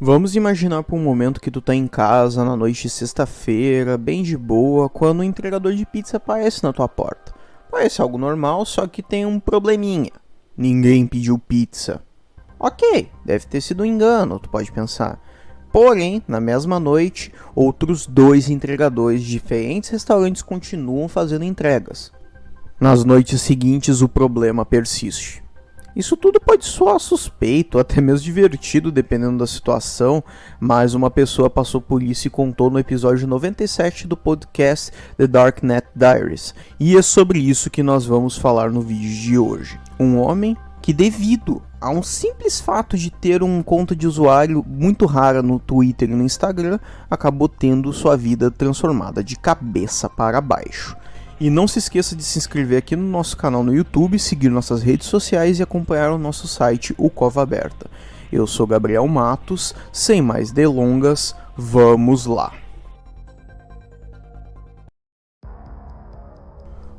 Vamos imaginar por um momento que tu tá em casa na noite de sexta-feira, bem de boa, quando o entregador de pizza aparece na tua porta. Parece algo normal, só que tem um probleminha. Ninguém pediu pizza. Ok, deve ter sido um engano, tu pode pensar. Porém, na mesma noite, outros 2 entregadores de diferentes restaurantes continuam fazendo entregas. Nas noites seguintes, o problema persiste. Isso tudo pode soar suspeito, até mesmo divertido, dependendo da situação, mas uma pessoa passou por isso e contou no episódio 97 do podcast The Darknet Diaries, e é sobre isso que nós vamos falar no vídeo de hoje. Um homem que, devido a um simples fato de ter uma conta de usuário muito rara no Twitter e no Instagram, acabou tendo sua vida transformada de cabeça para baixo. E não se esqueça de se inscrever aqui no nosso canal no YouTube, seguir nossas redes sociais e acompanhar o nosso site, o Cova Aberta. Eu sou Gabriel Matos, sem mais delongas, vamos lá!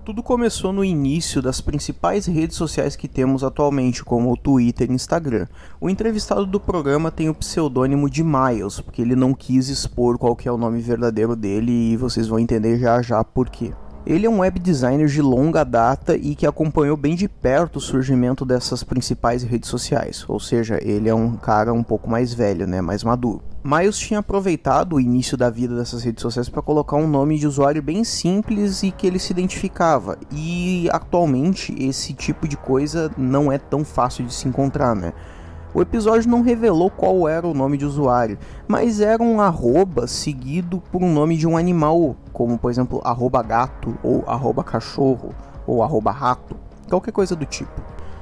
Tudo começou no início das principais redes sociais que temos atualmente, como o Twitter e Instagram. O entrevistado do programa tem o pseudônimo de Miles, porque ele não quis expor qual que é o nome verdadeiro dele e vocês vão entender já já por quê. Ele é um web designer de longa data e que acompanhou bem de perto o surgimento dessas principais redes sociais, ou seja, ele é um cara um pouco mais velho, mais maduro. Miles tinha aproveitado o início da vida dessas redes sociais para colocar um nome de usuário bem simples e que ele se identificava, e atualmente esse tipo de coisa não é tão fácil de se encontrar, O episódio não revelou qual era o nome de usuário, mas era um arroba seguido por um nome de um animal, como por exemplo @gato, ou @cachorro, ou @rato, qualquer coisa do tipo.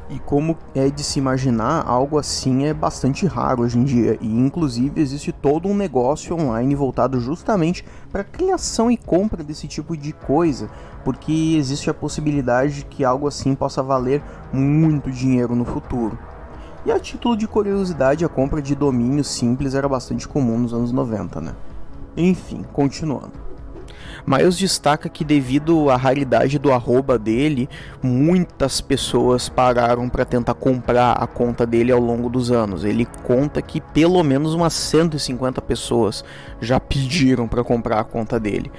E como é de se imaginar, algo assim é bastante raro hoje em dia, e inclusive existe todo um negócio online voltado justamente para a criação e compra desse tipo de coisa, porque existe a possibilidade de que algo assim possa valer muito dinheiro no futuro. E a título de curiosidade, a compra de domínios simples era bastante comum nos anos 90, Enfim, continuando. Miles destaca que devido à raridade do arroba dele, muitas pessoas pararam para tentar comprar a conta dele ao longo dos anos. Ele conta que pelo menos umas 150 pessoas já pediram para comprar a conta dele.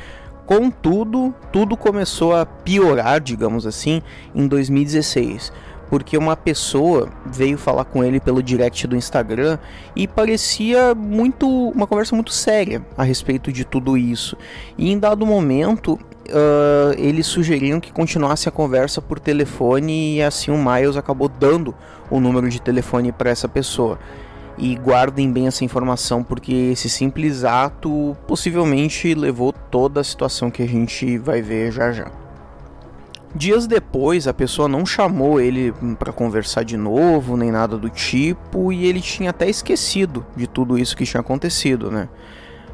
Contudo, tudo começou a piorar, digamos assim, em 2016. Porque uma pessoa veio falar com ele pelo direct do Instagram e parecia uma conversa muito séria a respeito de tudo isso. E em dado momento, eles sugeriram que continuasse a conversa por telefone, e assim o Miles acabou dando o número de telefone para essa pessoa. E guardem bem essa informação, porque esse simples ato possivelmente levou toda a situação que a gente vai ver já já. Dias depois, a pessoa não chamou ele para conversar de novo, nem nada do tipo, e ele tinha até esquecido de tudo isso que tinha acontecido,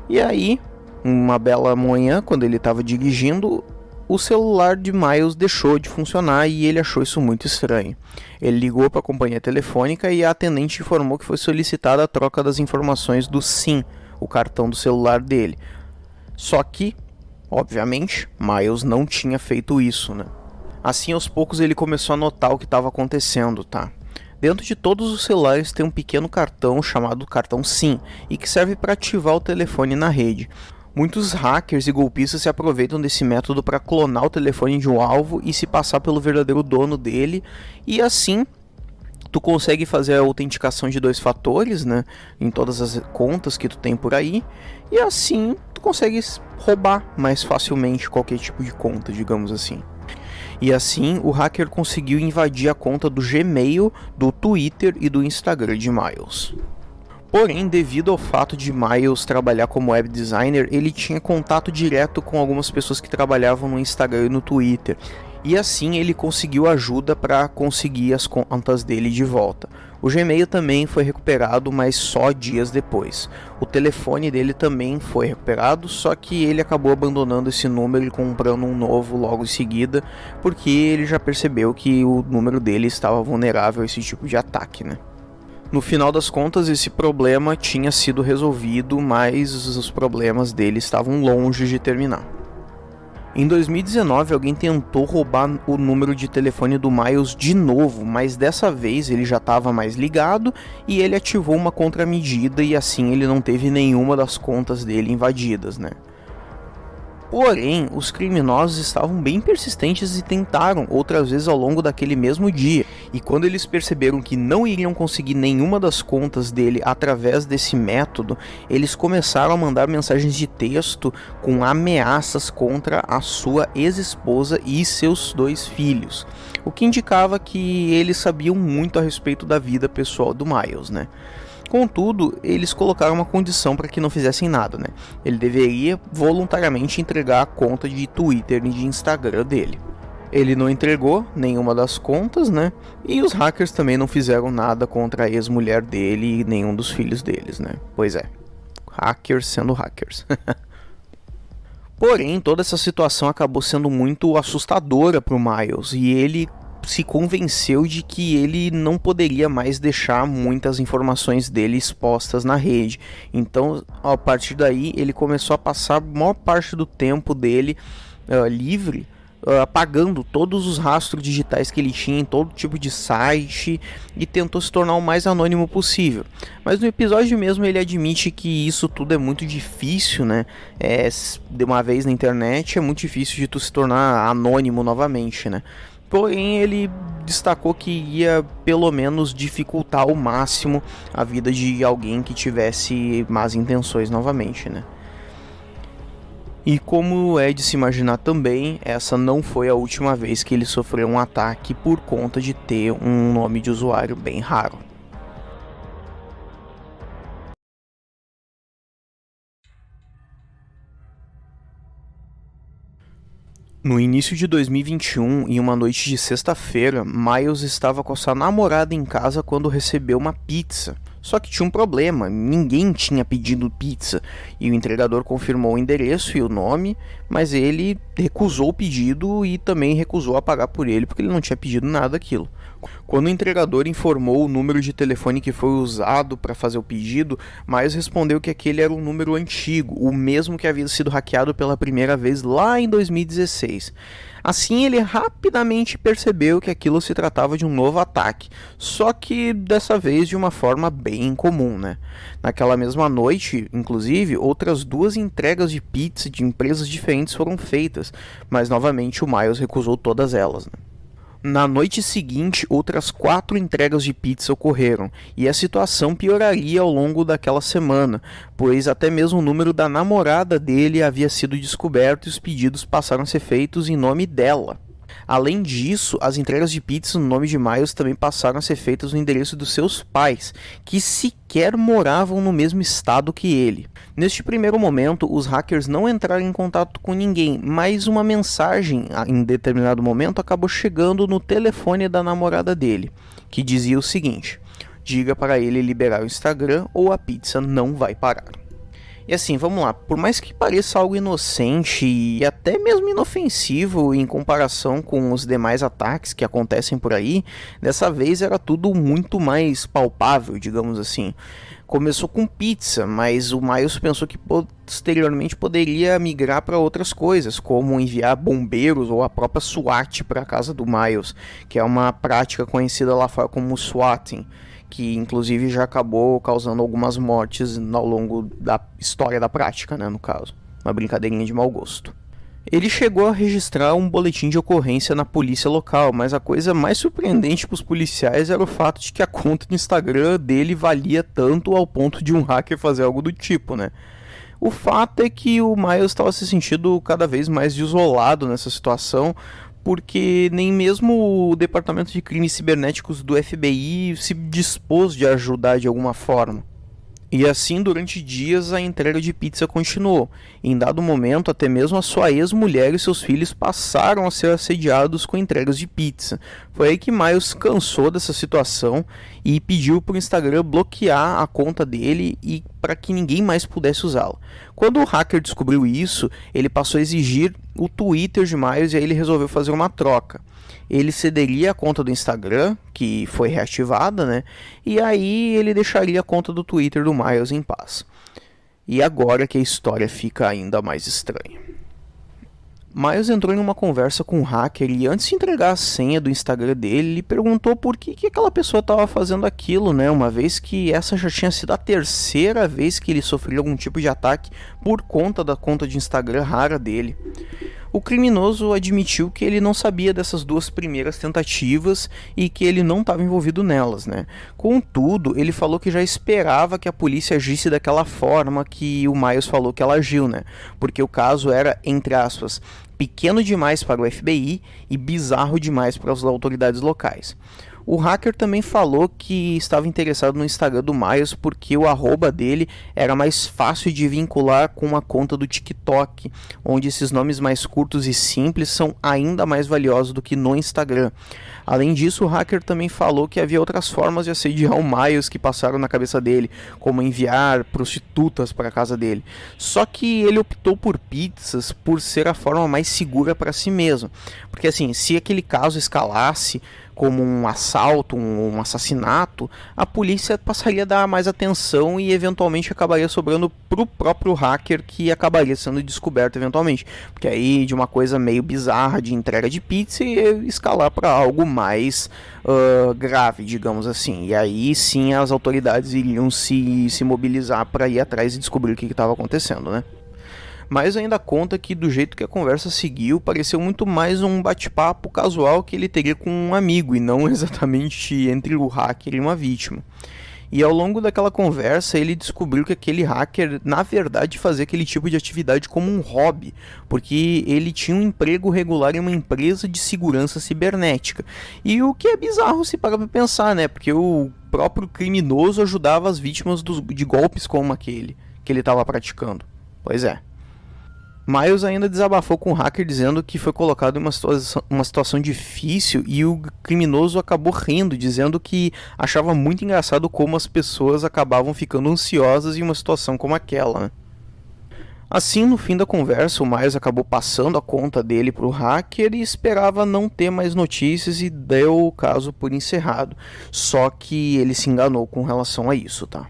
E aí, uma bela manhã, quando ele estava dirigindo, o celular de Miles deixou de funcionar e ele achou isso muito estranho. Ele ligou para a companhia telefônica e a atendente informou que foi solicitada a troca das informações do SIM, o cartão do celular dele. Só que, obviamente, Miles não tinha feito isso, Assim, aos poucos, ele começou a notar o que estava acontecendo, Dentro de todos os celulares tem um pequeno cartão chamado cartão SIM, e que serve para ativar o telefone na rede. Muitos hackers e golpistas se aproveitam desse método para clonar o telefone de um alvo e se passar pelo verdadeiro dono dele, e assim tu consegue fazer a autenticação de 2 fatores, em todas as contas que tu tem por aí, e assim tu consegue roubar mais facilmente qualquer tipo de conta, digamos assim. E assim, o hacker conseguiu invadir a conta do Gmail, do Twitter e do Instagram de Miles. Porém, devido ao fato de Miles trabalhar como web designer, ele tinha contato direto com algumas pessoas que trabalhavam no Instagram e no Twitter. E assim ele conseguiu ajuda para conseguir as contas dele de volta. O Gmail também foi recuperado, mas só dias depois. O telefone dele também foi recuperado, só que ele acabou abandonando esse número e comprando um novo logo em seguida, porque ele já percebeu que o número dele estava vulnerável a esse tipo de ataque, No final das contas, esse problema tinha sido resolvido, mas os problemas dele estavam longe de terminar. Em 2019, alguém tentou roubar o número de telefone do Miles de novo, mas dessa vez ele já estava mais ligado e ele ativou uma contramedida e assim ele não teve nenhuma das contas dele invadidas, né? Porém, os criminosos estavam bem persistentes e tentaram outras vezes ao longo daquele mesmo dia. E quando eles perceberam que não iriam conseguir nenhuma das contas dele através desse método, eles começaram a mandar mensagens de texto com ameaças contra a sua ex-esposa e seus 2 filhos. O que indicava que eles sabiam muito a respeito da vida pessoal do Miles, né? Contudo, eles colocaram uma condição para que não fizessem nada, né? Ele deveria voluntariamente entregar a conta de Twitter e de Instagram dele. Ele não entregou nenhuma das contas, né? E os hackers também não fizeram nada contra a ex-mulher dele e nenhum dos filhos deles, né? Pois é, hackers sendo hackers. Porém, toda essa situação acabou sendo muito assustadora para o Miles e ele se convenceu de que ele não poderia mais deixar muitas informações dele expostas na rede. Então, a partir daí, ele começou a passar a maior parte do tempo dele livre, apagando todos os rastros digitais que ele tinha em todo tipo de site e tentou se tornar o mais anônimo possível. Mas no episódio mesmo ele admite que isso tudo é muito difícil, né? De uma vez na internet é muito difícil de tu se tornar anônimo novamente, né? Porém, ele destacou que ia pelo menos dificultar ao máximo a vida de alguém que tivesse más intenções novamente, né? E como é de se imaginar também, essa não foi a última vez que ele sofreu um ataque por conta de ter um nome de usuário bem raro. No início de 2021, em uma noite de sexta-feira, Miles estava com sua namorada em casa quando recebeu uma pizza. Só que tinha um problema, ninguém tinha pedido pizza e o entregador confirmou o endereço e o nome, mas ele recusou o pedido e também recusou a pagar por ele porque ele não tinha pedido nada daquilo. Quando o entregador informou o número de telefone que foi usado para fazer o pedido, Miles respondeu que aquele era um número antigo, o mesmo que havia sido hackeado pela primeira vez lá em 2016. Assim, ele rapidamente percebeu que aquilo se tratava de um novo ataque, só que dessa vez de uma forma bem incomum, né? Naquela mesma noite, inclusive, outras 2 entregas de pizza de empresas diferentes foram feitas, mas novamente o Miles recusou todas elas, né? Na noite seguinte, outras 4 entregas de pizza ocorreram, e a situação pioraria ao longo daquela semana, pois até mesmo o número da namorada dele havia sido descoberto e os pedidos passaram a ser feitos em nome dela. Além disso, as entregas de pizza no nome de Miles também passaram a ser feitas no endereço dos seus pais, que sequer moravam no mesmo estado que ele. Neste primeiro momento, os hackers não entraram em contato com ninguém, mas uma mensagem em determinado momento acabou chegando no telefone da namorada dele, que dizia o seguinte: diga para ele liberar o Instagram ou a pizza não vai parar. E assim, vamos lá, por mais que pareça algo inocente e até mesmo inofensivo em comparação com os demais ataques que acontecem por aí, dessa vez era tudo muito mais palpável, digamos assim. Começou com pizza, mas o Miles pensou que posteriormente poderia migrar para outras coisas, como enviar bombeiros ou a própria SWAT para a casa do Miles, que é uma prática conhecida lá fora como swatting, que inclusive já acabou causando algumas mortes ao longo da história da prática, né, no caso. Uma brincadeirinha de mau gosto. Ele chegou a registrar um boletim de ocorrência na polícia local, mas a coisa mais surpreendente para os policiais era o fato de que a conta do Instagram dele valia tanto ao ponto de um hacker fazer algo do tipo, né? O fato é que o Miles estava se sentindo cada vez mais isolado nessa situação, porque nem mesmo o Departamento de Crimes Cibernéticos do FBI se dispôs de ajudar de alguma forma. E assim, durante dias, a entrega de pizza continuou. Em dado momento, até mesmo a sua ex-mulher e seus filhos passaram a ser assediados com entregas de pizza. Foi aí que Miles cansou dessa situação e pediu para o Instagram bloquear a conta dele e para que ninguém mais pudesse usá-la. Quando o hacker descobriu isso, ele passou a exigir o Twitter de Miles e aí ele resolveu fazer uma troca. Ele cederia a conta do Instagram, que foi reativada, né? E aí ele deixaria a conta do Twitter do Miles em paz. E agora que a história fica ainda mais estranha. Miles entrou em uma conversa com o hacker e antes de entregar a senha do Instagram dele, ele perguntou por que aquela pessoa estava fazendo aquilo, né? Uma vez que essa já tinha sido a terceira vez que ele sofreu algum tipo de ataque por conta da conta de Instagram rara dele. O criminoso admitiu que ele não sabia dessas duas primeiras tentativas e que ele não estava envolvido nelas, né? Contudo, ele falou que já esperava que a polícia agisse daquela forma que o Miles falou que ela agiu, né? Porque o caso era, entre aspas, pequeno demais para o FBI e bizarro demais para as autoridades locais. O hacker também falou que estava interessado no Instagram do Miles porque o arroba dele era mais fácil de vincular com a conta do TikTok, onde esses nomes mais curtos e simples são ainda mais valiosos do que no Instagram. Além disso, o hacker também falou que havia outras formas de assediar o Miles que passaram na cabeça dele, como enviar prostitutas para a casa dele. Só que ele optou por pizzas por ser a forma mais segura para si mesmo. Porque assim, se aquele caso escalasse como um assalto, um assassinato, a polícia passaria a dar mais atenção e eventualmente acabaria sobrando pro próprio hacker, que acabaria sendo descoberto eventualmente. Porque aí de uma coisa meio bizarra de entrega de pizza ia escalar para algo mais grave, digamos assim. E aí sim as autoridades iriam se mobilizar para ir atrás e descobrir o que estava acontecendo, né? Mas ainda conta que do jeito que a conversa seguiu, pareceu muito mais um bate-papo casual que ele teria com um amigo, e não exatamente entre o hacker e uma vítima. E ao longo daquela conversa, ele descobriu que aquele hacker, na verdade, fazia aquele tipo de atividade como um hobby, porque ele tinha um emprego regular em uma empresa de segurança cibernética. E o que é bizarro se parar pra pensar, né? Porque o próprio criminoso ajudava as vítimas de golpes como aquele que ele estava praticando. Pois é. Miles ainda desabafou com o hacker dizendo que foi colocado em uma situação difícil e o criminoso acabou rindo, dizendo que achava muito engraçado como as pessoas acabavam ficando ansiosas em uma situação como aquela, né? Assim, no fim da conversa, o Miles acabou passando a conta dele para o hacker e esperava não ter mais notícias e deu o caso por encerrado. Só que ele se enganou com relação a isso, tá?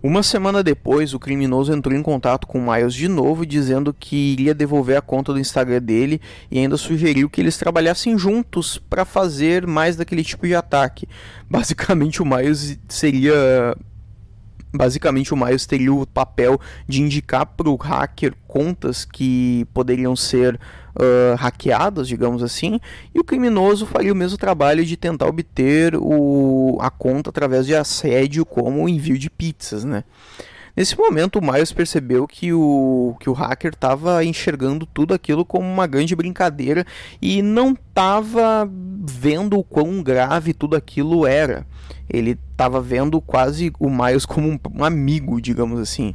Uma semana depois, o criminoso entrou em contato com o Miles de novo, dizendo que iria devolver a conta do Instagram dele e ainda sugeriu que eles trabalhassem juntos para fazer mais daquele tipo de ataque. Basicamente, o Miles teria o papel de indicar para o hacker contas que poderiam ser hackeadas, digamos assim, e o criminoso faria o mesmo trabalho de tentar obter a conta através de assédio, como o envio de pizzas, né? Nesse momento, o Miles percebeu que o hacker estava enxergando tudo aquilo como uma grande brincadeira e não estava vendo o quão grave tudo aquilo era. Ele estava vendo quase o Miles como um amigo, digamos assim.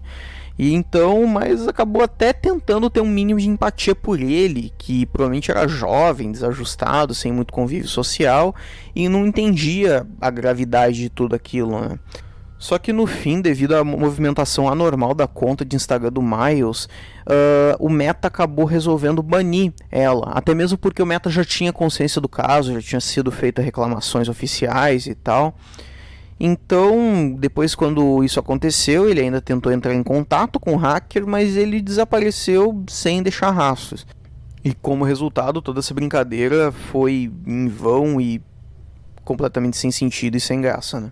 E então o Miles acabou até tentando ter um mínimo de empatia por ele, que provavelmente era jovem, desajustado, sem muito convívio social, e não entendia a gravidade de tudo aquilo, né? Só que no fim, devido à movimentação anormal da conta de Instagram do Miles, o Meta acabou resolvendo banir ela. Até mesmo porque o Meta já tinha consciência do caso, já tinha sido feitas reclamações oficiais e tal. Então, depois quando isso aconteceu, ele ainda tentou entrar em contato com o hacker, mas ele desapareceu sem deixar rastros. E como resultado, toda essa brincadeira foi em vão e completamente sem sentido e sem graça, né?